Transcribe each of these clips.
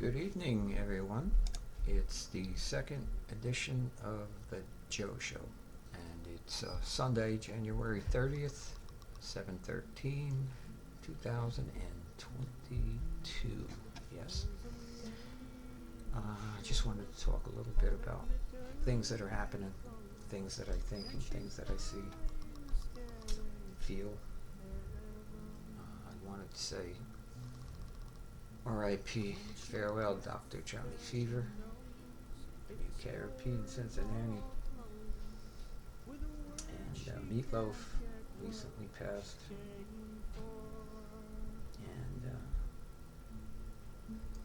Good evening, everyone. It's the second edition of the Joe Show, and it's Sunday, January 30th, 7/13/2022. Yes. I just wanted to talk a little bit about things that are happening, things that I think, and things that I see, feel. I wanted to say R.I.P. Farewell, Dr. Johnny Fever, KRP in Cincinnati, and Meatloaf recently passed, and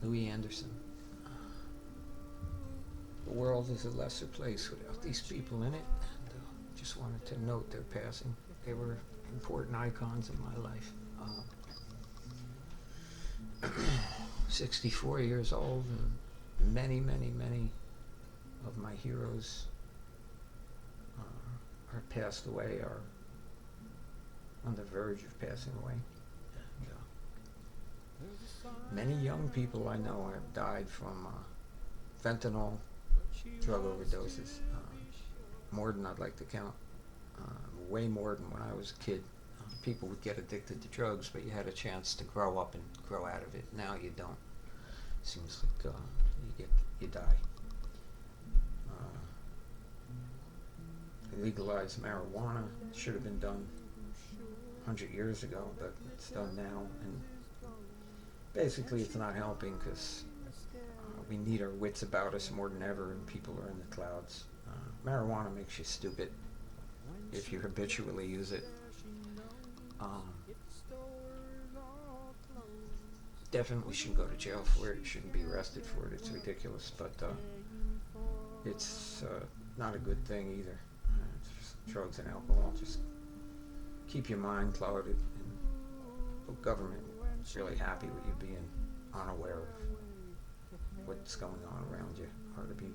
Louis Anderson. The world is a lesser place without these people in it, and just wanted to note their passing. They were important icons in my life. 64 years old, and many of my heroes are passed away, are on the verge of passing away. And, many young people I know have died from fentanyl drug overdoses. More than I'd like to count. Way more than when I was a kid. People would get addicted to drugs, but you had a chance to grow up and grow out of it. Now you don't. Seems like you die. Legalized marijuana should have been done 100 years ago, but it's done now, and basically it's not helping because we need our wits about us more than ever, and people are in the clouds. Marijuana makes you stupid if you habitually use it. Definitely shouldn't go to jail for it. You shouldn't be arrested for it. It's ridiculous, but it's not a good thing either. It's just drugs and alcohol just keep your mind clouded, and the government is really happy with you being unaware of what's going on around you, or to be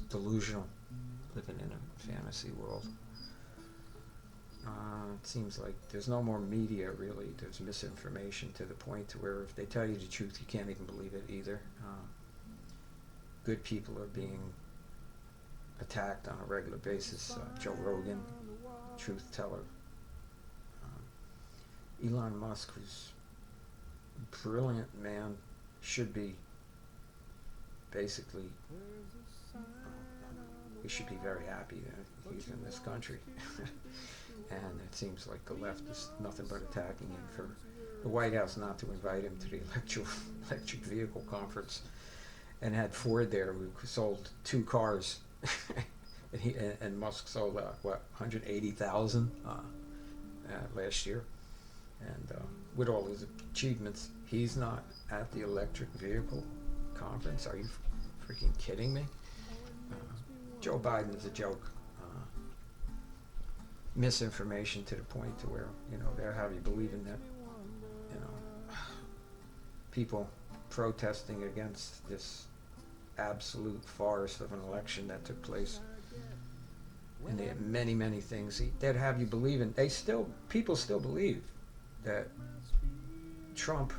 delusional, living in a fantasy world. It seems like there's no more media, really. There's misinformation to the point to where if they tell you the truth, you can't even believe it either. Good people are being attacked on a regular basis. Joe Rogan, truth teller. Elon Musk, who's a brilliant man, should be basically, we should be very happy that he's in this country. And it seems like the left is nothing but attacking him for the White House not to invite him to the electric vehicle conference, and had Ford there, who sold 2 cars, and Musk sold 180,000 last year, and with all his achievements, he's not at the electric vehicle conference. Are you freaking kidding me? Joe Biden is a joke. Misinformation to the point to where, they'll have you believing that, people protesting against this absolute farce of an election that took place. And they had many things they'd have you believing. People still believe that Trump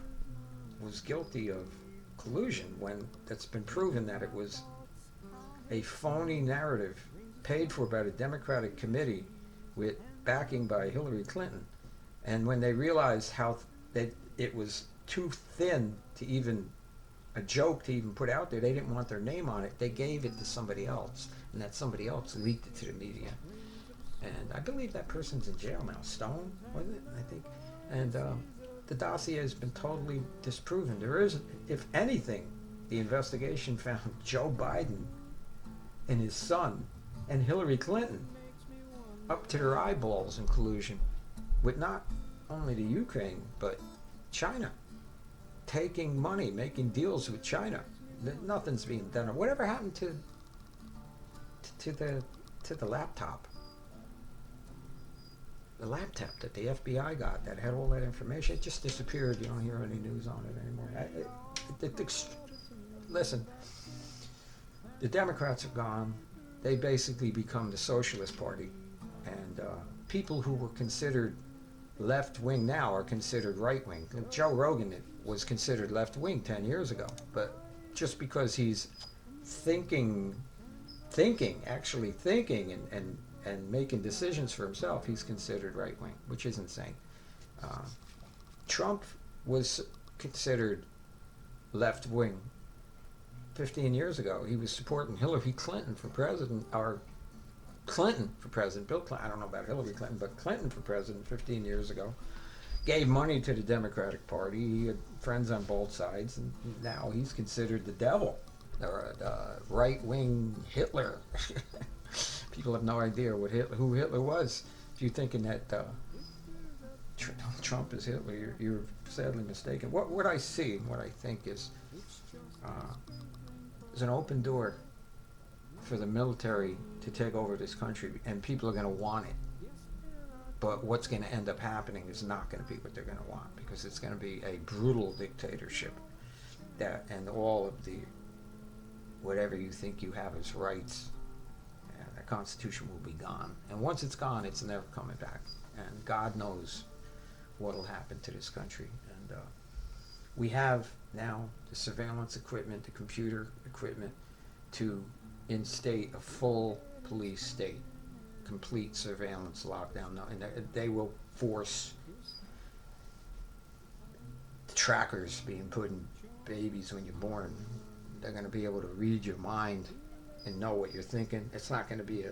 was guilty of collusion, when that's been proven that it was a phony narrative paid for by the Democratic committee with backing by Hillary Clinton. And when they realized how it was too thin to even a joke to even put out there, they didn't want their name on it. They gave it to somebody else, and that somebody else leaked it to the media. And I believe that person's in jail now. Stone, wasn't it? I think. And the dossier has been totally disproven. There is, if anything, the investigation found Joe Biden and his son and Hillary Clinton up to their eyeballs in collusion with not only the Ukraine, but China, taking money, making deals with China. Nothing's being done. Whatever happened to the laptop? The laptop that the FBI got that had all that information, it just disappeared. You don't hear any news on it anymore. Listen, the Democrats are gone. They basically become the Socialist Party. And people who were considered left-wing now are considered right-wing. Joe Rogan was considered left-wing 10 years ago, but just because he's thinking, actually thinking, and making decisions for himself, he's considered right wing, which is insane. Uh, Trump was considered left wing 15 years ago. He was supporting Hillary Clinton for president, or Clinton for president. Bill Clinton, I don't know about Hillary Clinton, but Clinton for president 15 years ago. Gave money to the Democratic Party. He had friends on both sides, and now he's considered the devil, or right-wing Hitler. People have no idea who Hitler was. If you're thinking that Trump is Hitler, you're sadly mistaken. What I see, what I think is an open door for the military to take over this country, and people are going to want it. But what's going to end up happening is not going to be what they're going to want, because it's going to be a brutal dictatorship, and all of the whatever you think you have as rights, and the Constitution will be gone. And once it's gone, it's never coming back. And God knows what will happen to this country. And we have now the surveillance equipment, the computer equipment, to instate a full police state. Complete surveillance lockdown, and they will force trackers being put in babies when you're born. They're going to be able to read your mind and know what you're thinking. It's not going to be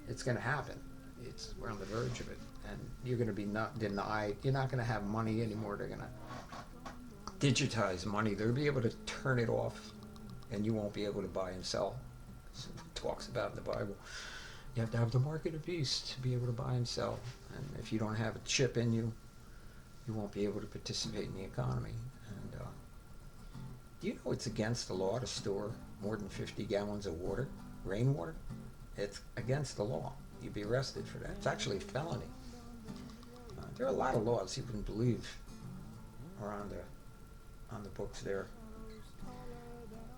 it's going to happen. We're on the verge of it, and you're going to be not denied. You're not going to have money anymore. They're going to digitize money. They'll be able to turn it off, and you won't be able to buy and sell. That's what it talks about in the Bible. You have to have the mark of the beast to be able to buy and sell. And if you don't have a chip in you, you won't be able to participate in the economy. And do you know it's against the law to store more than 50 gallons of water, rainwater? It's against the law. You'd be arrested for that. It's actually a felony. There are a lot of laws you wouldn't believe are on the books there.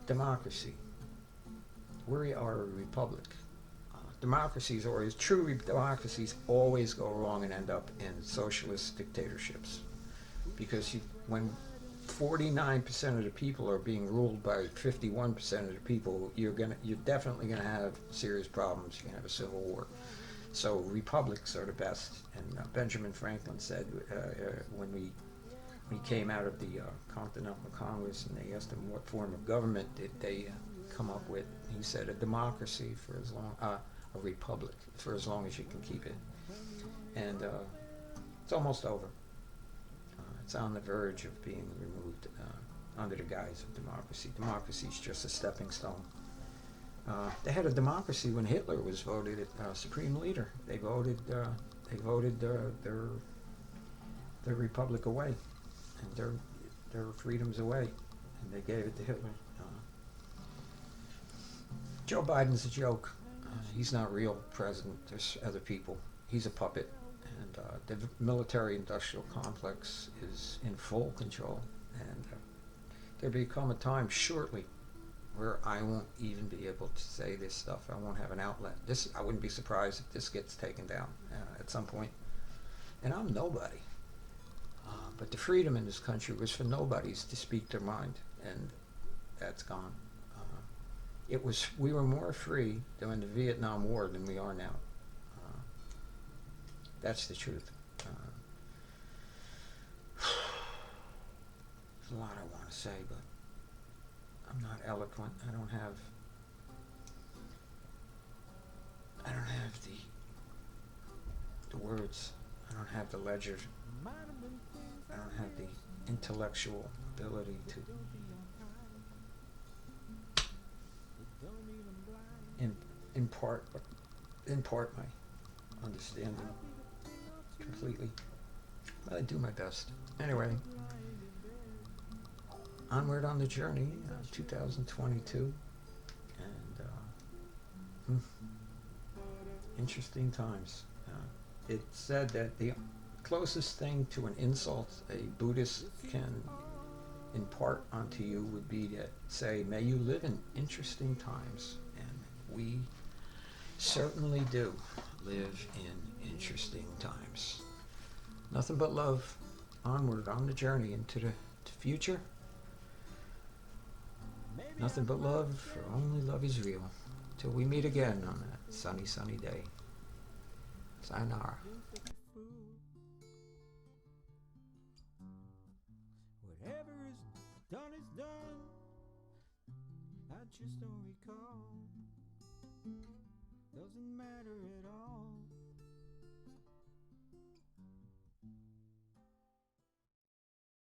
Democracy. We are a republic. True democracies always go wrong and end up in socialist dictatorships, because when 49% of the people are being ruled by 51% of the people, you're definitely gonna have serious problems. You're gonna have a civil war. So republics are the best. And Benjamin Franklin said when we came out of the Continental Congress, and they asked him what form of government did they come up with, he said a democracy for as long. A republic for as long as you can keep it. And it's almost over. It's on the verge of being removed under the guise of democracy. Democracy is just a stepping stone. They had a democracy when Hitler was voted supreme leader. They voted their republic away, and their freedoms away, and they gave it to Hitler. Joe Biden's a joke. He's not real president. There's other people. He's a puppet. And the military-industrial complex is in full control. And there'll become a time shortly where I won't even be able to say this stuff. I won't have an outlet. I wouldn't be surprised if this gets taken down at some point. And I'm nobody. But the freedom in this country was for nobodies to speak their mind. And that's gone. We were more free during the Vietnam War than we are now. That's the truth. There's a lot I want to say, but I'm not eloquent. I don't have the words. I don't have the ledger. I don't have the intellectual ability to impart my understanding completely. But I do my best. Anyway, onward on the journey, 2022, and interesting times. It's said that the closest thing to an insult a Buddhist can impart onto you would be to say, may you live in interesting times. And we certainly do live in interesting times. Nothing but love onward on the journey into the future. Nothing but love, for only love is real. Till we meet again on that sunny, sunny day. Sayonara. Whatever is done is done. I just don't recall.